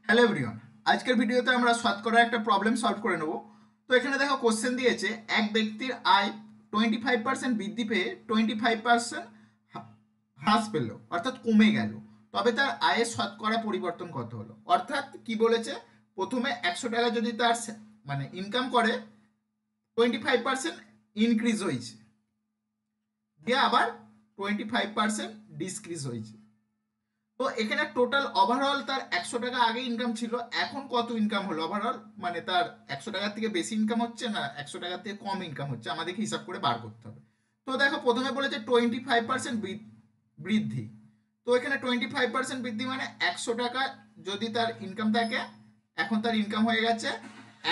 Hello everyone, আজকের ভিডিওতে আমরা শতকরা একটা প্রবলেম সলভ করে নেব। তো এখানে দেখো কোশ্চেন দিয়েছে এক ব্যক্তির আয় 25% বৃদ্ধি পেয়ে 25% হ্রাস পেল, অর্থাৎ কমে গেল, তবে তার আয়ের শতকরা পরিবর্তন কত হলো। অর্থাৎ কি বলেছে, প্রথমে 100 টাকা যদি তার মানে ইনকাম করে 25% ইনক্রিজ হয়েছে, দিয়ে আবার 25% ডিসক্রিজ হয়েছে। তো এখানে টোটাল ওভারঅল তার 100 টাকা আগে ইনকাম ছিল, এখন কত ইনকাম হলো ওভারঅল, মানে তার 100 টাকার থেকে বেশি ইনকাম হচ্ছে না 100 টাকার থেকে কম ইনকাম হচ্ছে, আমাদেরকে হিসাব করে বার করতে হবে। তো দেখো প্রথমে বলেছে 25% বৃদ্ধি। তো এখানে 25% বৃদ্ধি মানে 100 টাকা যদি তার ইনকাম থাকে, এখন তার ইনকাম হয়ে গেছে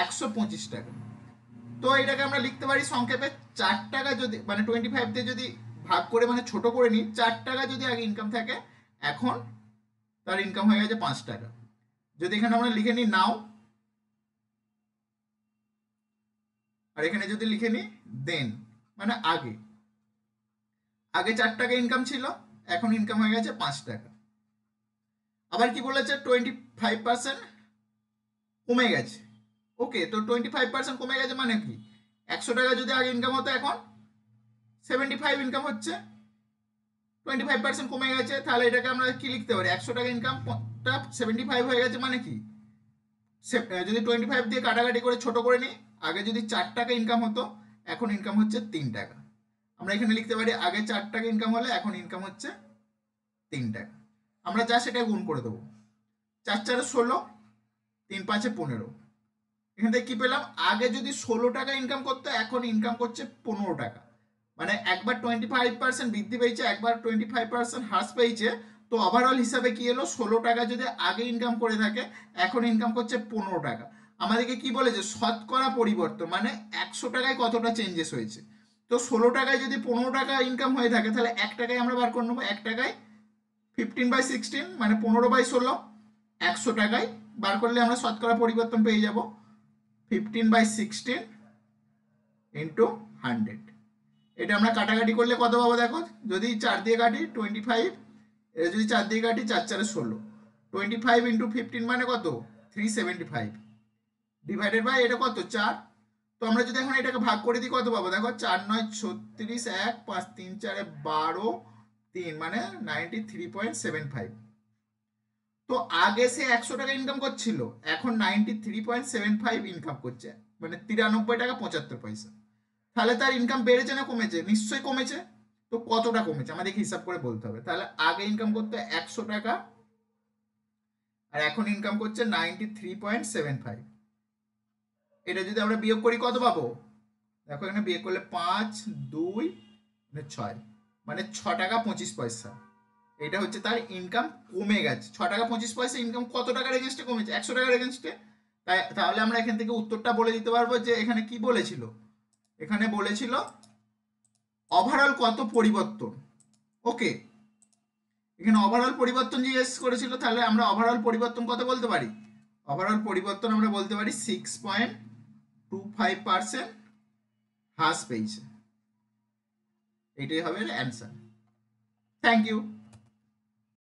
125 টাকা। তো এটাকে আমরা লিখতে পারি সংক্ষেপে 4 টাকা, যদি মানে 25 দিয়ে যদি ভাগ করে মানে ছোট করে নিই, 4 টাকা যদি আগে ইনকাম থাকে, এখন তার ইনকাম হয়ে গেছে 5 টাকা। যদি এখানে আমরা লিখে নিই নাও, আর এখানে যদি লিখে নিই দেন, মানে আগে আগে 4 টাকা ইনকাম ছিল, এখন ইনকাম হয়ে গেছে 5 টাকা। আবার কি বলেছে 25% কমে গেছে। ওকে, তো 25% কমে গেছে মানে কি, 100 টাকা যদি আগে ইনকাম হতো, এখন 75 ইনকাম হচ্ছে, 25% কমে গেছে। তাহলে এটাকে আমরা কি লিখতে পারি, 100 টাকা ইনকামটা 75 হয়ে গেছে মানে কি, যদি 25 দিয়ে কাটাকাটি করে ছোট করে নিই, আগে যদি 4 টাকা ইনকাম হতো, এখন ইনকাম হচ্ছে 3 টাকা। আমরা এখানে লিখতে পারি আগে 4 টাকা ইনকাম হলে এখন ইনকাম হচ্ছে 3 টাকা। আমরা যা সেটা গুণ করে দেবো, 4 4 16, 3 5 15। এখান থেকে কি পেলাম, আগে যদি 16 টাকা ইনকাম করতো, এখন ইনকাম করছে 15 টাকা। মানে একবার 25% বৃদ্ধি পেয়েছে, একবার 25% হ্রাস পেয়েছে। তো ওভারঅল হিসাবে কি এলো, 16 টাকা যদি আগে ইনকাম করে থাকে, এখন ইনকাম করছে 15 টাকা। আমাদেরকে কি বলেছে, শতকরা পরিবর্তন, মানে 100 টাকায় কতটা চেঞ্জেস হয়েছে। তো 16 টাকায় যদি 15 টাকা ইনকাম হয়ে থাকে, তাহলে 1 টাকায় আমরা বার করে নেবো, 1 টাকায় 15/16 মানে 15/16, 100 টাকায় বার করলে আমরা শতকরা পরিবর্তন পেয়ে যাব 15/16 ইন্টু 100। এটা আমরা কাটাকাটি করলে কত পাবো দেখো, যদি 4 দিয়ে কাটি 25, এটা যদি 4 দিয়ে কাটি 4 4 16, 25 ইন্টু 15 মানে কত 375, ডিভাইডেড বাই এটা কত 4। তো আমরা যদি এখন এটাকে ভাগ করে দিই কত পাবো দেখো, 4 9 36, 1 5 3 4 12, 3 মানে 93.75। তো আগে সে 100 টাকা ইনকাম করছিল, এখন 93.75 ইনকাম করছে, মানে 93 টাকা 75 পয়সা। তাহলে তার ইনকাম বেড়েছে না কমেছে, নিশ্চয়ই কমেছে। তো কতটা কমেছে আমাদেরকে হিসাব করে বলতে হবে। তাহলে আগে ইনকাম করতে 100 টাকা, আর এখন ইনকাম করছে 93.75। এটা যদি আমরা বিয়োগ করি কত পাবো দেখো, এখানে বিয়োগ করলে 5 2 6, মানে 6 টাকা 25 পয়সা। এটা হচ্ছে তার ইনকাম কমে গেছে। 6 টাকা 25 পয়সা ইনকাম কত টাকার এগেনস্টে কমেছে, 100 টাকার এগেনস্টে। তাহলে আমরা এখান থেকে উত্তরটা বলে দিতে পারবো যে এখানে কি বলেছিল, এখানে বলেছিল ওভারঅল কত পরিবর্তন। ওকে, এখানে ওভারঅল পরিবর্তন জিজ্ঞেস করেছিল, তাহলে আমরা ওভারঅল পরিবর্তন কত বলতে পারি, ওভারঅল পরিবর্তন আমরা বলতে পারি 6.25% হ্রাস পেয়েছে। এটাই হবে অ্যান্সার। Thank you.